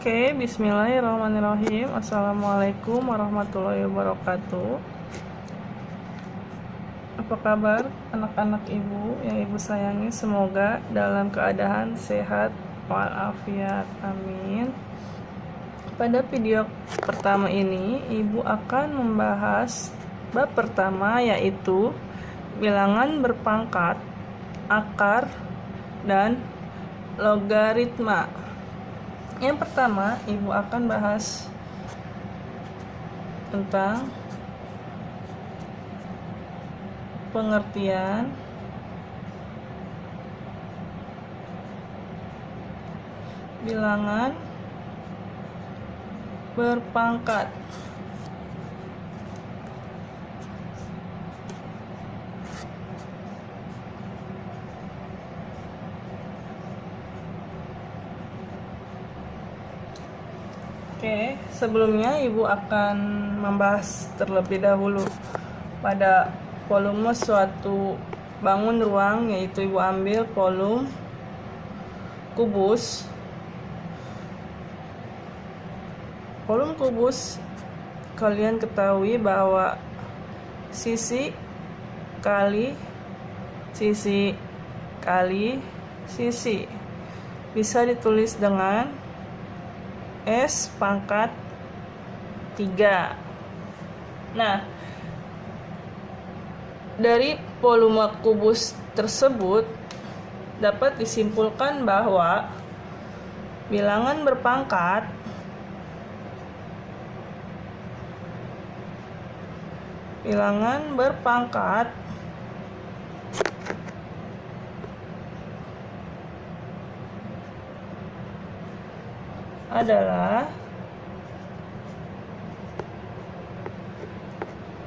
Oke, bismillahirrahmanirrahim. Assalamualaikum warahmatullahi wabarakatuh. Apa kabar anak-anak ibu yang ibu sayangi? Semoga dalam keadaan sehat walafiat. Amin. Pada video pertama ini, ibu akan membahas bab pertama, yaitu bilangan berpangkat, akar, dan logaritma. Yang pertama, ibu akan bahas tentang pengertian bilangan berpangkat. Oke, sebelumnya ibu akan membahas terlebih dahulu pada volume suatu bangun ruang, yaitu ibu ambil volume kubus. Volume kubus, kalian ketahui bahwa sisi kali sisi kali sisi bisa ditulis dengan S pangkat 3. Nah, dari volume kubus tersebut dapat disimpulkan bahwa bilangan berpangkat adalah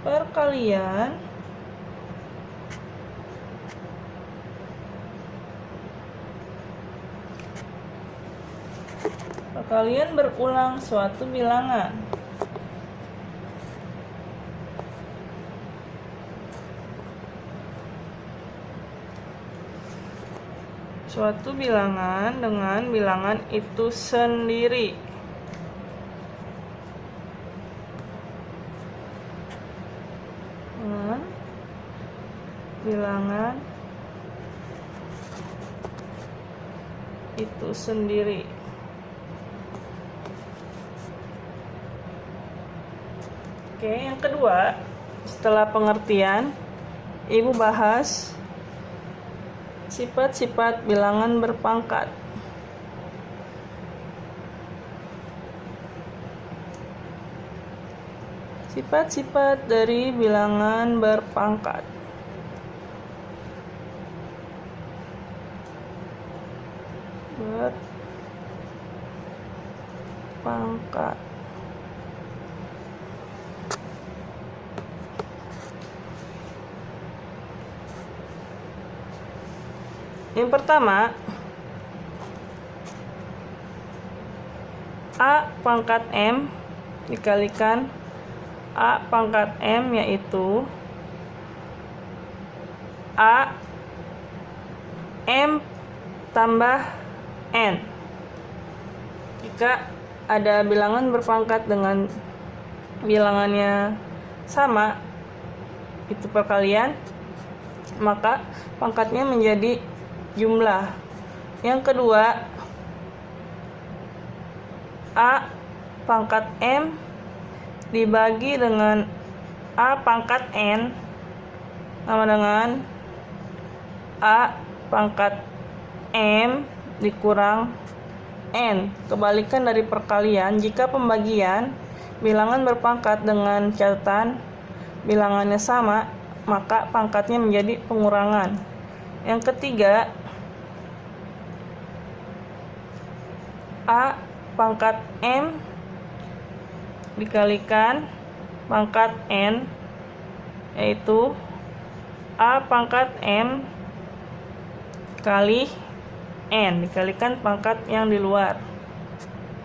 perkalian berulang suatu bilangan. Suatu bilangan dengan bilangan itu sendiri. Dengan bilangan itu sendiri. Oke, yang kedua, setelah pengertian, ibu bahas sifat-sifat bilangan berpangkat. Sifat-sifat dari bilangan berpangkat. Yang pertama, A pangkat M dikalikan A pangkat M, yaitu A M tambah N. Jika ada bilangan berpangkat dengan bilangannya sama, itu perkalian, maka pangkatnya menjadi jumlah. Yang kedua, A pangkat M dibagi dengan A pangkat N sama dengan A pangkat M dikurang N. Kebalikan dari perkalian, jika pembagian bilangan berpangkat dengan catatan bilangannya sama, maka pangkatnya menjadi pengurangan. Yang ketiga, A pangkat M dikalikan pangkat N, yaitu A pangkat M kali N dikalikan pangkat yang di luar.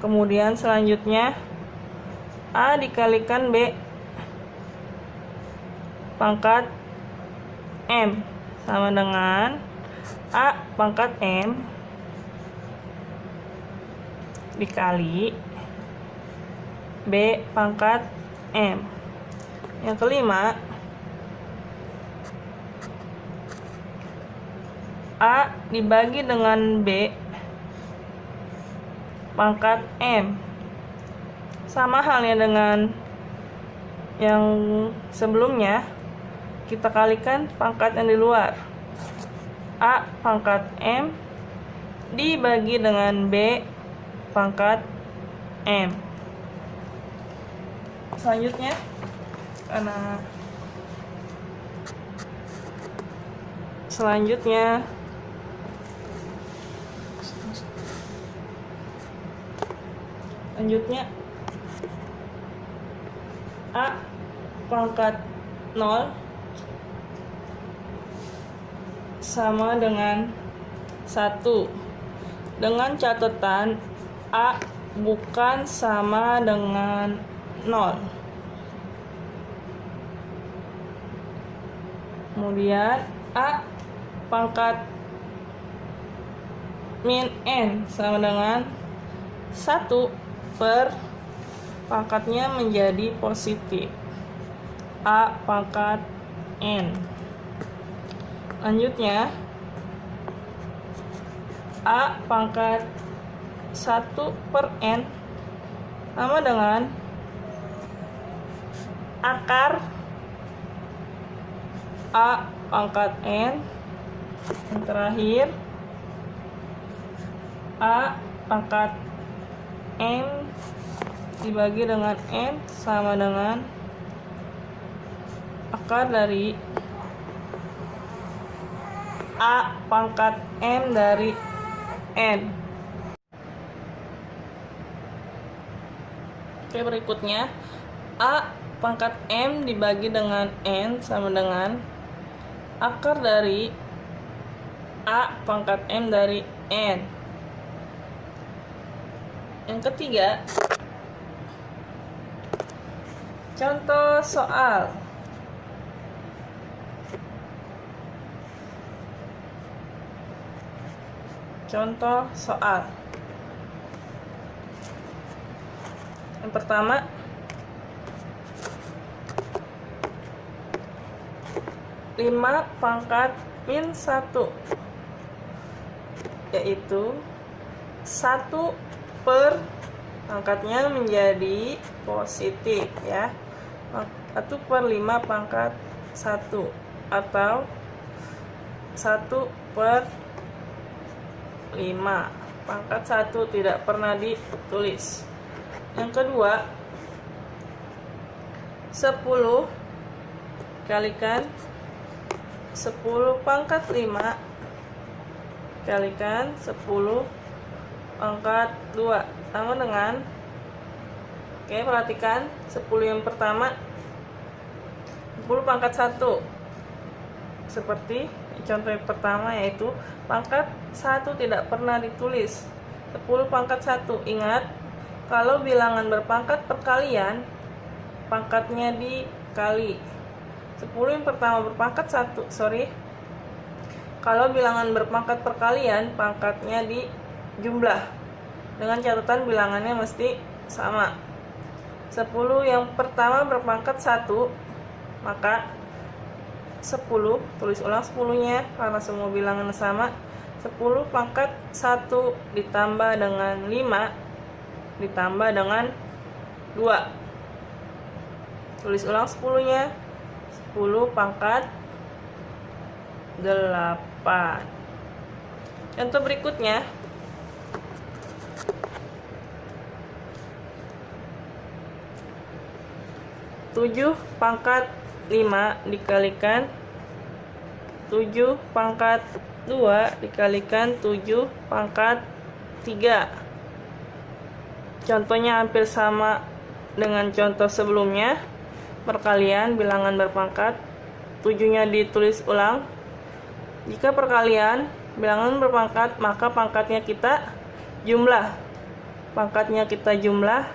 Kemudian selanjutnya A dikalikan B pangkat M sama dengan A pangkat M dikali B pangkat M. Yang kelima, A dibagi dengan B pangkat M. Sama halnya dengan yang sebelumnya, kita kalikan pangkat yang di luar. A pangkat M dibagi dengan B pangkat M. Selanjutnya, A pangkat 0 sama dengan 1, dengan catatan A bukan sama dengan 0. Kemudian A pangkat min N sama dengan 1 per pangkatnya menjadi positif, A pangkat N. Lanjutnya, A pangkat 1 per N sama dengan akar A pangkat N. Yang terakhir, A pangkat M dibagi dengan N sama dengan akar dari A pangkat M dari N. Oke, berikutnya A pangkat M dibagi dengan N sama dengan akar dari A pangkat M dari N. Yang ketiga, contoh soal. Yang pertama, 5 pangkat min 1, yaitu 1 per pangkatnya menjadi positif ya. 1 per 5 pangkat 1 atau 1 per 5. Pangkat 1 tidak pernah ditulis. Yang kedua, 10 kalikan 10 pangkat 5 kalikan 10 pangkat 2 sama dengan, oke, perhatikan 10 yang pertama 10 pangkat 1 seperti contoh yang pertama, yaitu pangkat 1 tidak pernah ditulis. 10 pangkat 1, ingat kalau bilangan berpangkat perkalian pangkatnya dikali. 10 yang pertama berpangkat 1, kalau bilangan berpangkat perkalian pangkatnya dijumlah, dengan catatan bilangannya mesti sama. 10 yang pertama berpangkat 1, maka 10, tulis ulang 10-nya karena semua bilangan sama. 10 pangkat 1 ditambah dengan 5 ditambah dengan 2. Tulis ulang 10-nya. 10 pangkat 8. Contoh berikutnya, 7 pangkat 5 dikalikan 7 pangkat 2 dikalikan 7 pangkat 3. Contohnya hampir sama dengan contoh sebelumnya. Perkalian bilangan berpangkat, 7-nya ditulis ulang. Jika perkalian bilangan berpangkat, maka pangkatnya kita jumlah. Pangkatnya kita jumlah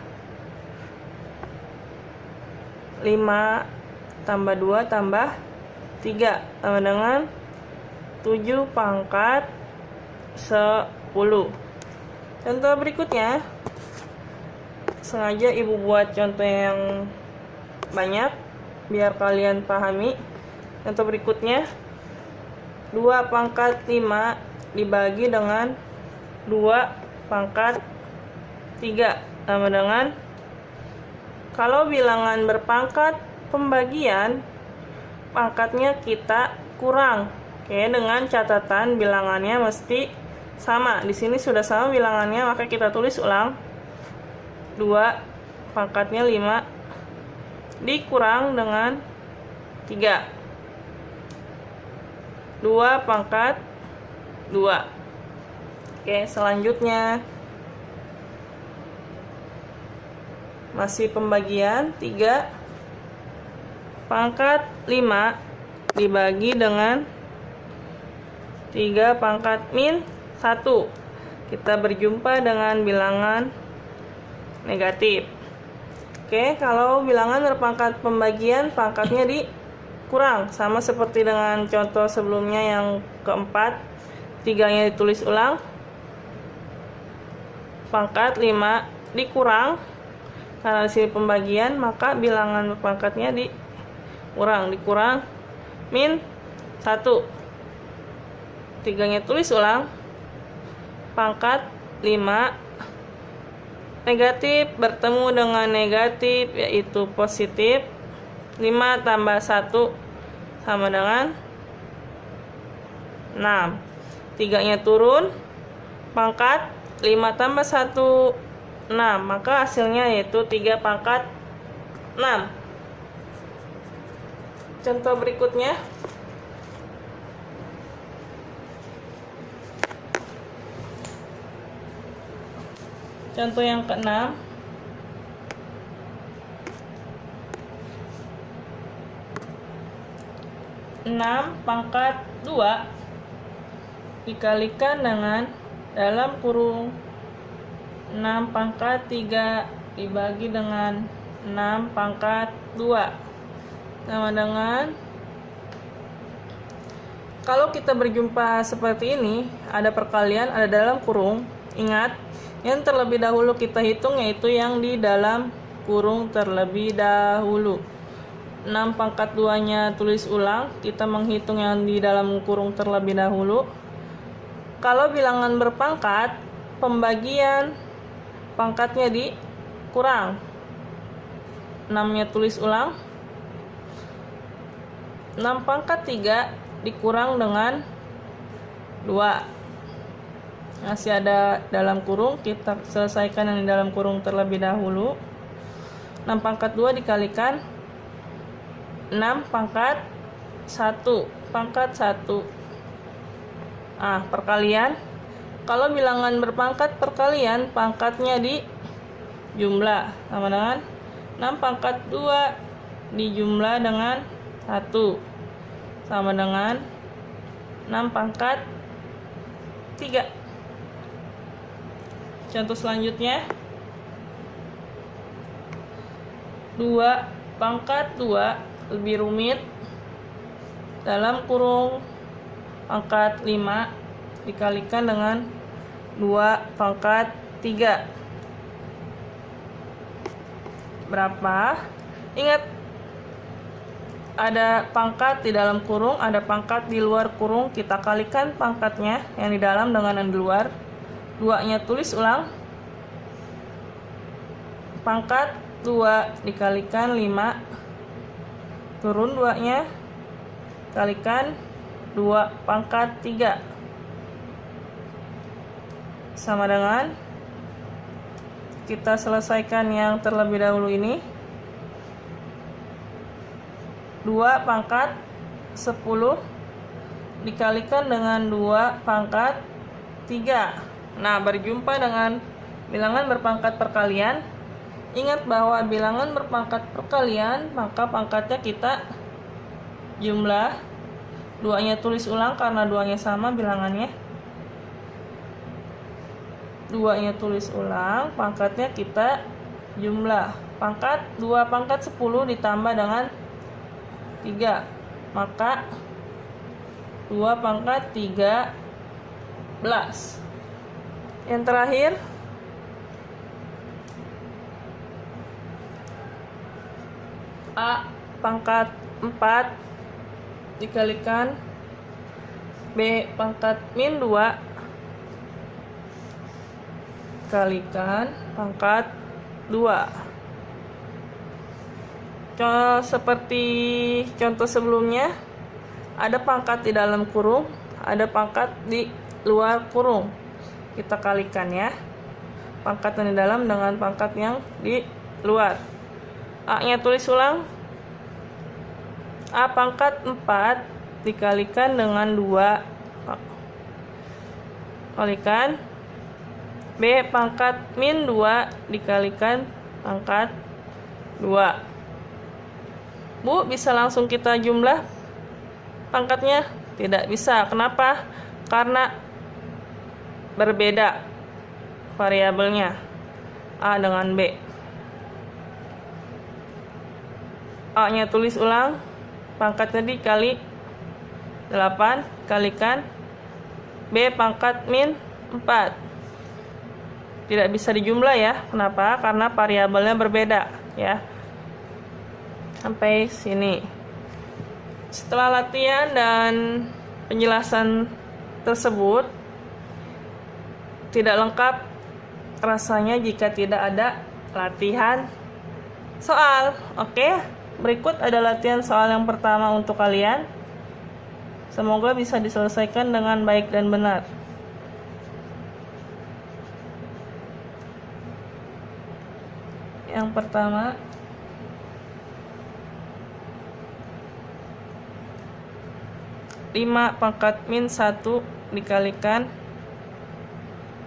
5 tambah 2 tambah 3 sama dengan 7 pangkat 10. Contoh berikutnya, sengaja ibu buat contoh yang banyak biar kalian pahami. Contoh berikutnya, 2 pangkat 5 dibagi dengan 2 pangkat 3 sama dengan, kalau bilangan berpangkat pembagian pangkatnya kita kurang. Oke, dengan catatan bilangannya mesti sama. Di sini sudah sama bilangannya, maka kita tulis ulang. 2 pangkatnya 5 dikurang dengan 3. 2 pangkat 2. Oke, selanjutnya masih pembagian. 3 pangkat 5 dibagi dengan 3 pangkat min 1. Kita berjumpa dengan bilangan negatif. Oke, kalau bilangan berpangkat pembagian pangkatnya dikurang, sama seperti dengan contoh sebelumnya yang keempat, 3-nya ditulis ulang. Pangkat 5 dikurang, karena di sini pembagian, maka bilangan berpangkatnya dikurang min 1. 3-nya tulis ulang. Pangkat 5 negatif bertemu dengan negatif, yaitu positif. 5 tambah 1 sama dengan 6. 3-nya turun. Pangkat 5 tambah 1 6, maka hasilnya yaitu 3 pangkat 6. Contoh berikutnya, contoh yang ke-6, 6 pangkat 2 dikalikan dengan dalam kurung 6 pangkat 3 dibagi dengan 6 pangkat 2 sama dengan, kalau kita berjumpa seperti ini, ada perkalian, ada dalam kurung. Ingat, yang terlebih dahulu kita hitung yaitu yang di dalam kurung terlebih dahulu. 6 pangkat 2-nya tulis ulang, kita menghitung yang di dalam kurung terlebih dahulu. Kalau bilangan berpangkat, pembagian pangkatnya dikurang. 6-nya tulis ulang. 6 pangkat 3 dikurang dengan 2. Masih ada dalam kurung, kita selesaikan yang di dalam kurung terlebih dahulu. 6 pangkat 2 dikalikan 6 pangkat 1 pangkat 1. Perkalian. Kalau bilangan berpangkat perkalian, pangkatnya di jumlah sama dengan 6 pangkat 2 dijumlah dengan 1 sama dengan 6 pangkat 3. Contoh selanjutnya, 2 pangkat 2 lebih rumit, dalam kurung pangkat 5 dikalikan dengan 2 pangkat 3. Berapa? Ingat, ada pangkat di dalam kurung, ada pangkat di luar kurung. Kita kalikan pangkatnya yang di dalam dengan yang di luar. 2-nya tulis ulang. Pangkat 2 dikalikan 5, turun 2-nya, kalikan 2 pangkat 3 sama dengan, kita selesaikan yang terlebih dahulu ini. 2 pangkat 10 dikalikan dengan 2 pangkat 3. Berjumpa dengan bilangan berpangkat perkalian. Ingat bahwa bilangan berpangkat perkalian, maka pangkatnya kita jumlah. 2-nya tulis ulang karena 2-nya sama bilangannya. 2-nya tulis ulang, pangkatnya kita jumlah. 2 pangkat 10 ditambah dengan 3, maka 2 pangkat 13. Yang terakhir, A pangkat 4 dikalikan B pangkat min 2 kalikan pangkat 2. Seperti contoh sebelumnya, ada pangkat di dalam kurung, ada pangkat di luar kurung. Kita kalikan ya, pangkat yang di dalam dengan pangkat yang di luar. A-nya tulis ulang. A pangkat 4 dikalikan dengan 2 kalikan B pangkat min 2 dikalikan pangkat 2. Bu, bisa langsung kita jumlah pangkatnya? Tidak bisa. Kenapa? Karena berbeda variabelnya A dengan B. A-nya tulis ulang, pangkatnya dikali 8 kalikan B pangkat min 4. Tidak bisa dijumlah ya. Kenapa? Karena variabelnya berbeda ya. Sampai sini. Setelah latihan dan penjelasan tersebut tidak lengkap rasanya jika tidak ada latihan soal. Oke, berikut ada latihan soal yang pertama untuk kalian. Semoga bisa diselesaikan dengan baik dan benar. Yang pertama, lima pangkat min 1 dikalikan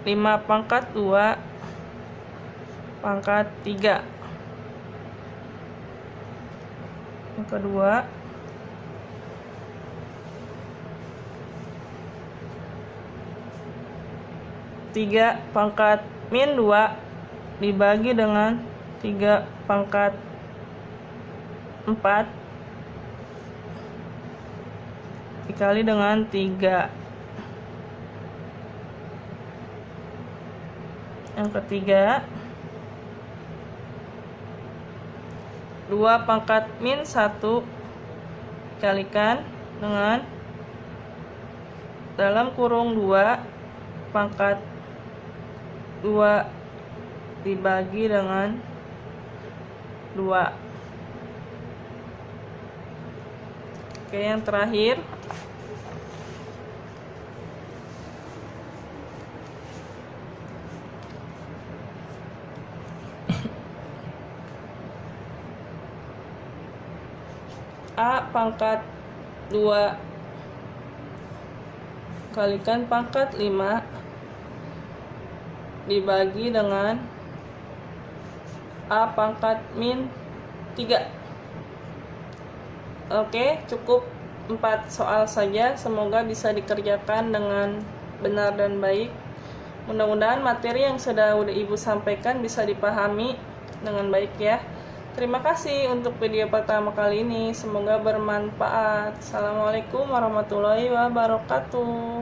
5 pangkat 2 pangkat 3. Yang kedua, 3 pangkat min 2 dibagi dengan 3 pangkat 4 dikali dengan 3. Yang ketiga, 2 pangkat min 1 dikalikan dengan dalam kurung 2 pangkat 2 dibagi dengan 2. Oke, yang terakhir, A pangkat 2 kalikan pangkat 5 dibagi dengan A pangkat min 3. Oke, cukup 4 soal saja. Semoga bisa dikerjakan dengan benar dan baik. Mudah-mudahan materi yang sudah Ibu sampaikan bisa dipahami dengan baik ya. Terima kasih untuk video pertama kali ini. Semoga bermanfaat. Assalamualaikum warahmatullahi wabarakatuh.